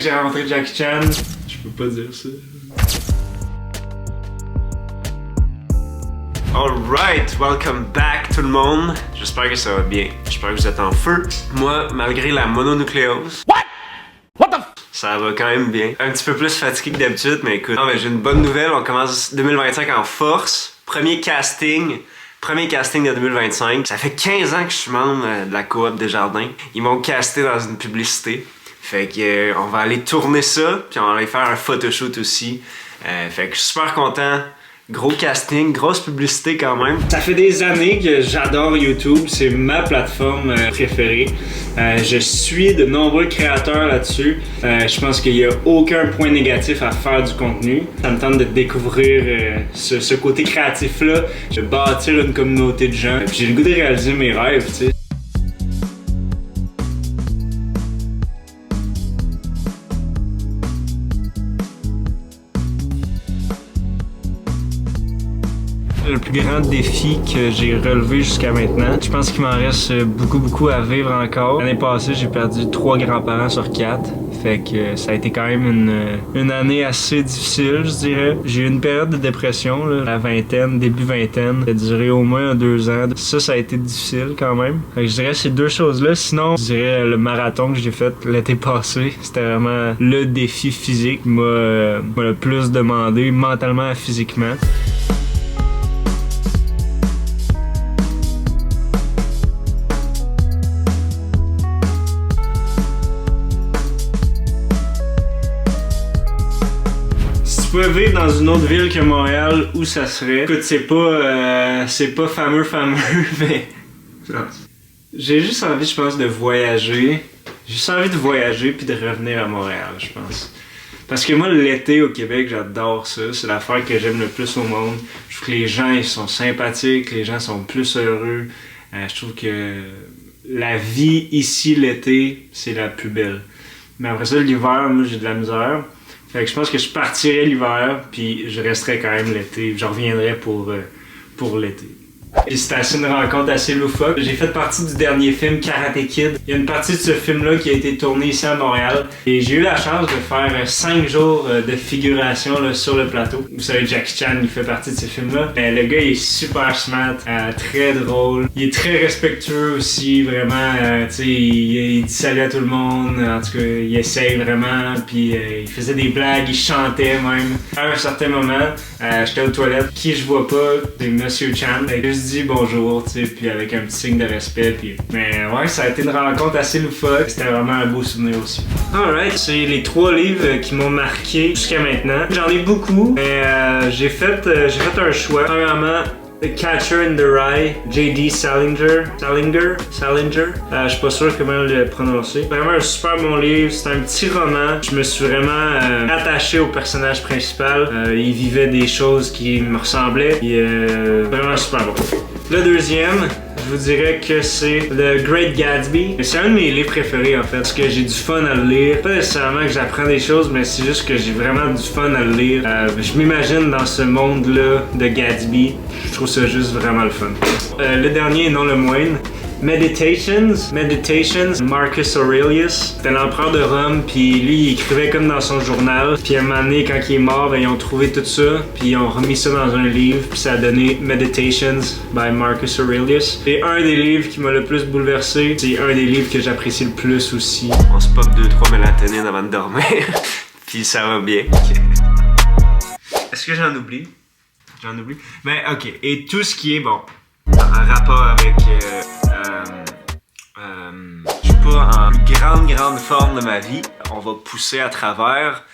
J'ai rencontré Jackie Chan. Je peux pas dire ça. Alright, welcome back tout le monde. J'espère que ça va bien. J'espère que vous êtes en feu. Moi, malgré la mononucléose, ça va quand même bien. Un petit peu plus fatigué que d'habitude, mais écoute. Non, mais j'ai une bonne nouvelle. On commence 2025 en force. Premier casting de 2025. Ça fait 15 ans que je suis membre de la coop Desjardins. Ils m'ont casté dans une publicité. Fait que on va aller tourner ça, puis on va aller faire un photoshoot aussi. Fait que je suis super content. Gros casting, grosse publicité quand même. Ça fait des années que j'adore YouTube, c'est ma plateforme préférée. Je suis de nombreux créateurs là-dessus. Je pense qu'il n'y a aucun point négatif à faire du contenu. Ça me tente de découvrir ce côté créatif-là, de bâtir une communauté de gens. Puis j'ai le goût de réaliser mes rêves, tu sais. Le plus grand défi que j'ai relevé jusqu'à maintenant. Je pense qu'il m'en reste beaucoup à vivre encore. L'année passée, j'ai perdu 3 grands-parents sur 4. Fait que ça a été quand même une année assez difficile, je dirais. J'ai eu une période de dépression, là, la vingtaine, début vingtaine. Ça a duré au moins 2 ans. Ça a été difficile quand même. Fait que je dirais ces deux choses-là. Sinon, je dirais le marathon que j'ai fait l'été passé. C'était vraiment le défi physique qui m'a le plus demandé, mentalement et physiquement. Si tu pouvais vivre dans une autre ville que Montréal, où ça serait? Écoute, c'est pas fameux, mais j'ai juste envie, je pense, de voyager. J'ai juste envie de voyager puis de revenir à Montréal, je pense. Parce que moi, l'été au Québec, j'adore ça. C'est l'affaire que j'aime le plus au monde. Je trouve que les gens, ils sont sympathiques, les gens sont plus heureux. Je trouve que la vie ici, l'été, c'est la plus belle. Mais après ça, l'hiver, moi, j'ai de la misère. Fait que je pense que je partirais l'hiver, puis je resterais quand même l'été. Je reviendrais pour l'été. Et c'était une rencontre assez loufoque. J'ai fait partie du dernier film Karate Kid. Il y a une partie de ce film-là qui a été tournée ici à Montréal. Et j'ai eu la chance de faire 5 jours de figuration là, sur le plateau. Vous savez, Jackie Chan, il fait partie de ce film-là. Le gars, il est super smart, très drôle. Il est très respectueux aussi, vraiment. Tu sais, il dit salut à tout le monde. En tout cas, il essaye vraiment. Puis il faisait des blagues, il chantait même. À un certain moment, j'étais aux toilettes. Qui je vois pas, c'est Monsieur Chan. Je dis bonjour, tu sais, puis avec un petit signe de respect. Puis... Mais ouais, ça a été une rencontre assez loufoque. C'était vraiment un beau souvenir aussi. Alright, c'est les 3 livres qui m'ont marqué jusqu'à maintenant. J'en ai beaucoup, mais j'ai fait un choix. Premièrement, The Catcher in the Rye, J.D. Salinger. Je suis pas sûr comment le prononcer. Vraiment un super bon livre, c'est un petit roman. Je me suis vraiment attaché au personnage principal. Il vivait des choses qui me ressemblaient. Vraiment super bon. Le deuxième, je vous dirais que c'est The Great Gatsby. C'est un de mes livres préférés en fait, parce que j'ai du fun à le lire. Pas nécessairement que j'apprends des choses, mais c'est juste que j'ai vraiment du fun à le lire. Je m'imagine dans ce monde-là de Gatsby. Je trouve ça juste vraiment le fun. Le dernier et non le moindre, Meditations, Marcus Aurelius. C'était l'empereur de Rome, puis lui, il écrivait comme dans son journal. Puis à un moment donné, quand il est mort, ben, ils ont trouvé tout ça, puis ils ont remis ça dans un livre, puis ça a donné Meditations by Marcus Aurelius. C'est un des livres qui m'a le plus bouleversé. C'est un des livres que j'apprécie le plus aussi. On se pop 2-3 mélatonine avant de dormir, puis ça va bien. Est-ce que j'en oublie? Ben ok, et tout ce qui est bon, en rapport avec... je suis pas en grande forme de ma vie. On va pousser à travers.